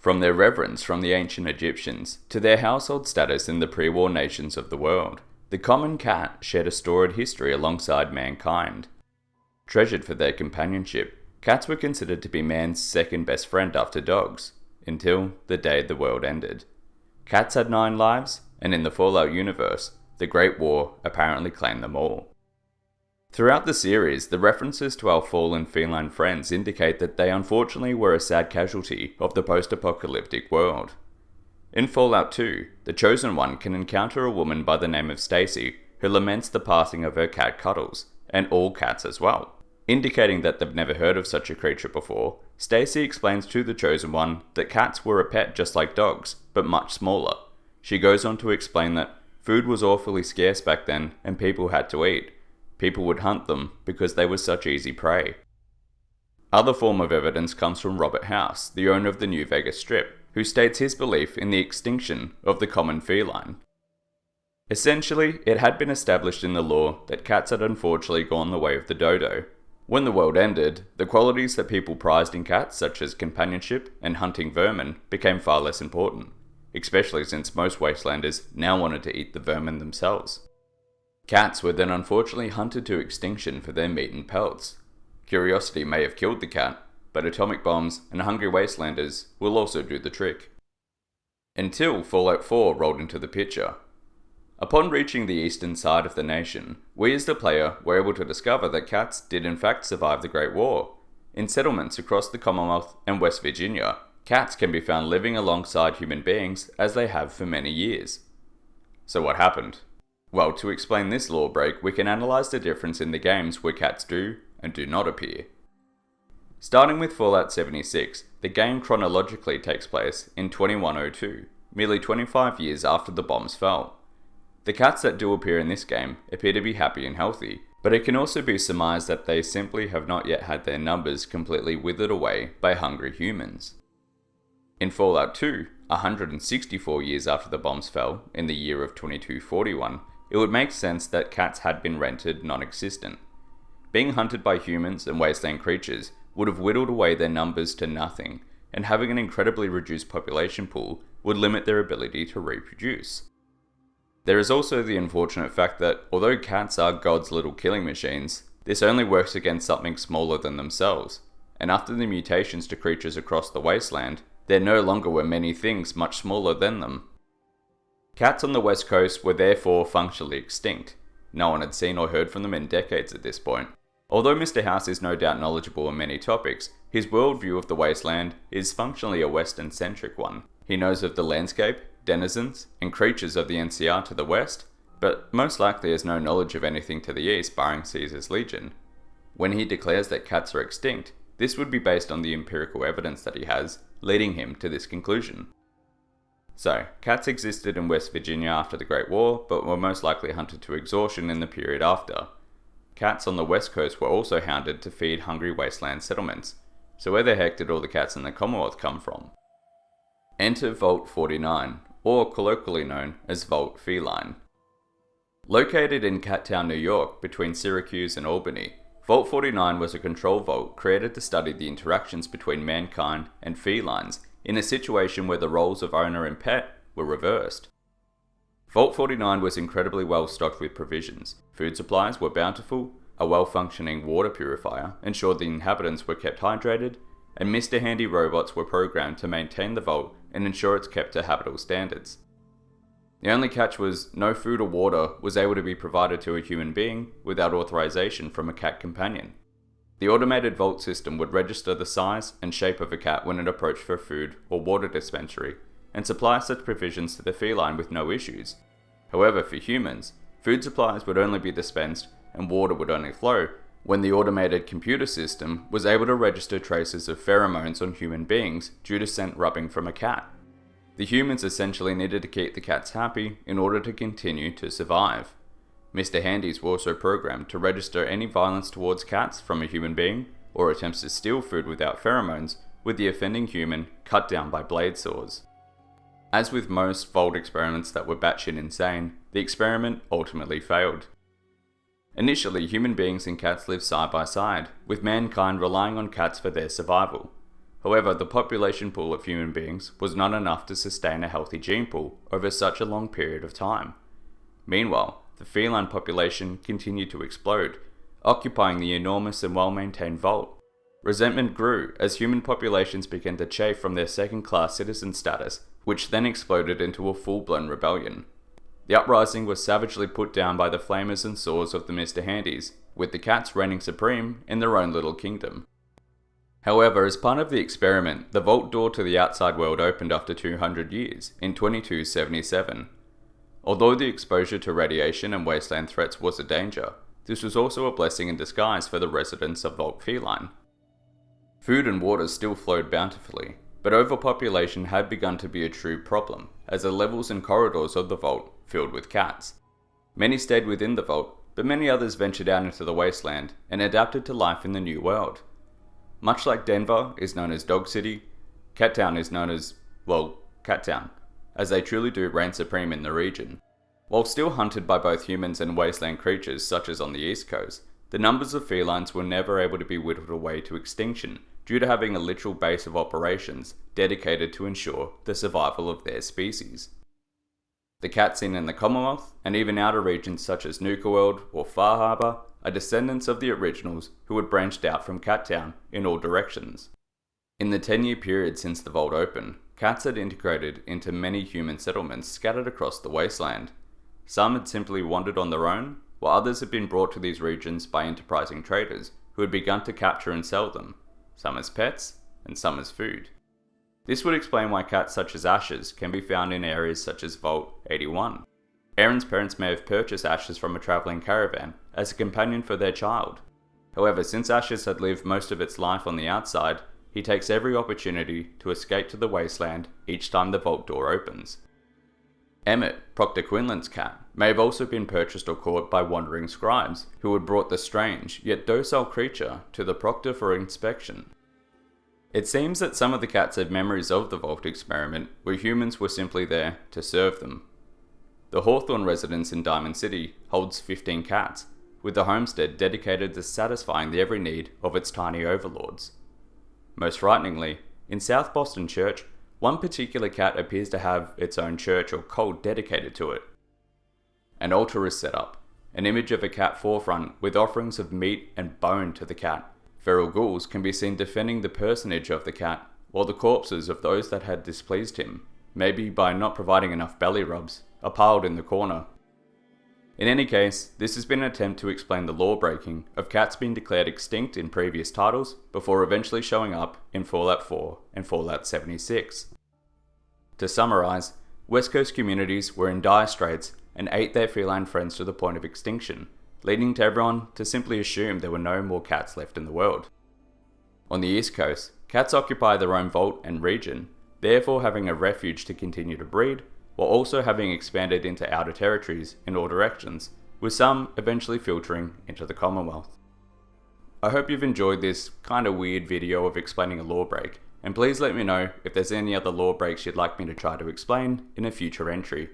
From their reverence from the ancient Egyptians to their household status in the pre-war nations of the world, the common cat shared a storied history alongside mankind. Treasured for their companionship, cats were considered to be man's second best friend after dogs, until the day the world ended. Cats had 9 lives, and in the Fallout universe, the Great War apparently claimed them all. Throughout the series, the references to our fallen feline friends indicate that they unfortunately were a sad casualty of the post-apocalyptic world. In Fallout 2, the Chosen One can encounter a woman by the name of Stacy who laments the passing of her cat Cuddles, and all cats as well. Indicating that they've never heard of such a creature before, Stacy explains to the Chosen One that cats were a pet just like dogs, but much smaller. She goes on to explain that food was awfully scarce back then and people had to eat. People would hunt them because they were such easy prey. Other form of evidence comes from Robert House, the owner of the New Vegas Strip, who states his belief in the extinction of the common feline. Essentially, it had been established in the law that cats had unfortunately gone the way of the dodo. When the world ended, the qualities that people prized in cats, such as companionship and hunting vermin, became far less important, especially since most wastelanders now wanted to eat the vermin themselves. Cats were then unfortunately hunted to extinction for their meat and pelts. Curiosity may have killed the cat, but atomic bombs and hungry wastelanders will also do the trick. Until Fallout 4 rolled into the picture. Upon reaching the eastern side of the nation, we as the player were able to discover that cats did in fact survive the Great War. In settlements across the Commonwealth and West Virginia, cats can be found living alongside human beings as they have for many years. So what happened? Well, to explain this law break, we can analyse the difference in the games where cats do and do not appear. Starting with Fallout 76, the game chronologically takes place in 2102, merely 25 years after the bombs fell. The cats that do appear in this game appear to be happy and healthy, but it can also be surmised that they simply have not yet had their numbers completely withered away by hungry humans. In Fallout 2, 164 years after the bombs fell, in the year of 2241, it would make sense that cats had been rendered non-existent. Being hunted by humans and wasteland creatures would have whittled away their numbers to nothing, and having an incredibly reduced population pool would limit their ability to reproduce. There is also the unfortunate fact that, although cats are God's little killing machines, this only works against something smaller than themselves, and after the mutations to creatures across the wasteland, there no longer were many things much smaller than them. Cats on the West Coast were therefore functionally extinct. No one had seen or heard from them in decades at this point. Although Mr. House is no doubt knowledgeable on many topics, his worldview of the wasteland is functionally a Western-centric one. He knows of the landscape, denizens, and creatures of the NCR to the west, but most likely has no knowledge of anything to the east barring Caesar's Legion. When he declares that cats are extinct, this would be based on the empirical evidence that he has, leading him to this conclusion. So, cats existed in West Virginia after the Great War, but were most likely hunted to exhaustion in the period after. Cats on the West Coast were also hounded to feed hungry wasteland settlements, so where the heck did all the cats in the Commonwealth come from? Enter Vault 49, or colloquially known as Vault Feline. Located in Cattown, New York, between Syracuse and Albany, Vault 49 was a control vault created to study the interactions between mankind and felines in a situation where the roles of owner and pet were reversed. Vault 49 was incredibly well stocked with provisions. Food supplies were bountiful, a well-functioning water purifier ensured the inhabitants were kept hydrated, and Mr. Handy robots were programmed to maintain the vault and ensure it's kept to habitable standards. The only catch was no food or water was able to be provided to a human being without authorization from a cat companion. The automated vault system would register the size and shape of a cat when it approached for food or water dispensary, and supply such provisions to the feline with no issues. However, for humans, food supplies would only be dispensed and water would only flow when the automated computer system was able to register traces of pheromones on human beings due to scent rubbing from a cat. The humans essentially needed to keep the cats happy in order to continue to survive. Mr. Handys were also programmed to register any violence towards cats from a human being or attempts to steal food without pheromones, with the offending human cut down by blade saws. As with most Vault experiments that were batshit insane, the experiment ultimately failed. Initially, human beings and cats lived side by side, with mankind relying on cats for their survival. However, the population pool of human beings was not enough to sustain a healthy gene pool over such a long period of time. Meanwhile, the feline population continued to explode, occupying the enormous and well-maintained vault. Resentment grew as human populations began to chafe from their second-class citizen status, which then exploded into a full-blown rebellion. The uprising was savagely put down by the flamers and saws of the Mr. Handies, with the cats reigning supreme in their own little kingdom. However, as part of the experiment, the vault door to the outside world opened after 200 years, in 2277. Although the exposure to radiation and wasteland threats was a danger, this was also a blessing in disguise for the residents of Vault Feline. Food and water still flowed bountifully, but overpopulation had begun to be a true problem, as the levels and corridors of the vault filled with cats. Many stayed within the vault, but many others ventured out into the wasteland and adapted to life in the new world. Much like Denver is known as Dog City, Cattown is known as, well, Cattown, as they truly do reign supreme in the region. While still hunted by both humans and wasteland creatures such as on the East Coast, the numbers of felines were never able to be whittled away to extinction due to having a literal base of operations dedicated to ensure the survival of their species. The cats in the Commonwealth, and even outer regions such as Nuka World or Far Harbor, are descendants of the originals who had branched out from Cattown in all directions. In the 10-year period since the vault opened, cats had integrated into many human settlements scattered across the wasteland. Some had simply wandered on their own, while others had been brought to these regions by enterprising traders who had begun to capture and sell them, some as pets and some as food. This would explain why cats such as Ashes can be found in areas such as Vault 81. Aaron's parents may have purchased Ashes from a travelling caravan as a companion for their child. However, since Ashes had lived most of its life on the outside, he takes every opportunity to escape to the wasteland each time the vault door opens. Emmett, Proctor Quinlan's cat, may have also been purchased or caught by wandering scribes, who had brought the strange yet docile creature to the Proctor for inspection. It seems that some of the cats have memories of the vault experiment where humans were simply there to serve them. The Hawthorne residence in Diamond City holds 15 cats, with the homestead dedicated to satisfying the every need of its tiny overlords. Most frighteningly, in South Boston Church, one particular cat appears to have its own church or cult dedicated to it. An altar is set up, an image of a cat forefront with offerings of meat and bone to the cat. Feral ghouls can be seen defending the personage of the cat, while the corpses of those that had displeased him, maybe by not providing enough belly rubs, are piled in the corner. In any case, this has been an attempt to explain the law breaking of cats being declared extinct in previous titles before eventually showing up in Fallout 4 and Fallout 76. To summarise, West Coast communities were in dire straits and ate their feline friends to the point of extinction, leading to everyone to simply assume there were no more cats left in the world. On the East Coast, cats occupy their own vault and region, therefore having a refuge to continue to breed, while also having expanded into outer territories in all directions, with some eventually filtering into the Commonwealth. I hope you've enjoyed this kinda weird video of explaining a law break, and please let me know if there's any other law breaks you'd like me to try to explain in a future entry.